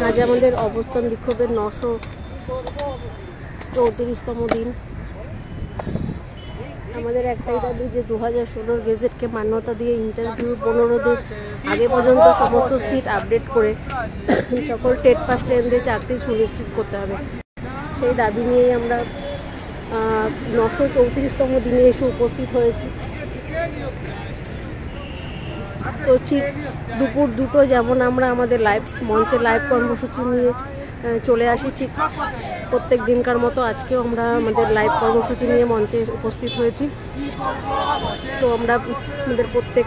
আজ আমাদের অবস্থান বিক্ষোভের 934তম দিন। আমাদের একটাই দাবি যে 2016 গেজেটকে মান্যতা দিয়ে ইন্টারভিউ 15 দিন আগে পর্যন্ত সমস্ত সিট আপডেট করে সকল টেট পাস ট্রেনদের চাকরি সুনিশ্চিত করতে হবে। সেই দাবি নিয়েই আমরা 934তম দিনে এসে উপস্থিত হয়েছি। তো ঠিক দুপুর 2টো যেমন আমরা আমাদের মঞ্চের লাইভ কর্মসূচি নিয়ে চলে আসি, ঠিক প্রত্যেক দিনকার মতো আজকেও আমরা আমাদের লাইভ কর্মসূচি নিয়ে মঞ্চে উপস্থিত হয়েছি। তো আমরা আমাদের প্রত্যেক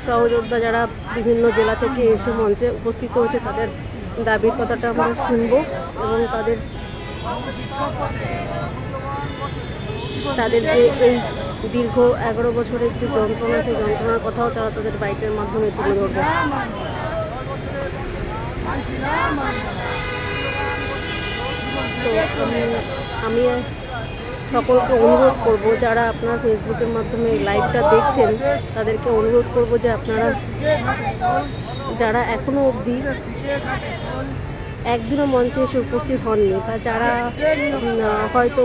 সহযোদ্ধা যারা বিভিন্ন জেলা থেকে এসে মঞ্চে উপস্থিত হয়েছে তাদের দাবির কথাটা আমরা শুনব এবং তাদের যে এই দীর্ঘ 11 বছরের যে যন্ত্রণা, সেই যন্ত্রণার কথাও তারা তাদের বাইটের মাধ্যমে তুলে ধরবে। তো আমি সকলকে অনুরোধ করব, যারা আপনার ফেসবুকের মাধ্যমে লাইভটা দেখছেন তাদেরকে অনুরোধ করব যে আপনারা যারা এখনো অবধি একদিনও মঞ্চে এসে উপস্থিত হননি বা যারা হয়তো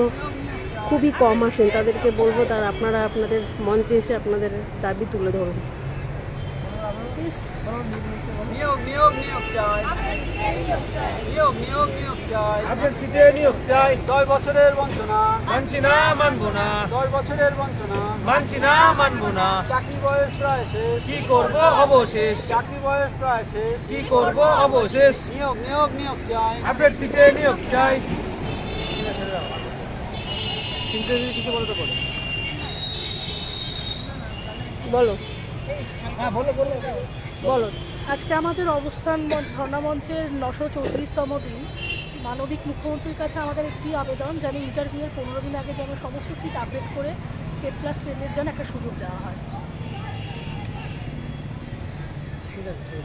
খুবই কম আসেন তাদেরকে বলবো আপনারা আপনাদের মঞ্চে এসে আপনাদের দাবি তুলে ধরুন। নিয়োগ চাই। 10 বছরের বঞ্চনা মানছি না, মানবো না। 10 বছরের বঞ্চনা মানছি না, মানবো না। চাকরি বয়স প্রায় শেষ, কি করবো অবশেষ। চাকরি বয়স প্রায় শেষ, কি করবো অবশেষ। নিয়োগ চাই। আপডেট সিটে নিয়োগ চাই। কিছু বলতে পারো? বলো। হ্যাঁ বলো। আজকে আমাদের অবস্থান ধর্ণা মঞ্চের 934তম দিন। মানবিক মুখ্যমন্ত্রীর কাছে আমাদের একটি আবেদন, যেন ইন্টারভিউয়ের 15 দিন আগে যেন সমস্ত সিট আপডেট করে টেট প্লাস ট্রেনের জন্য একটা সুযোগ দেওয়া হয়। ঠিক আছে।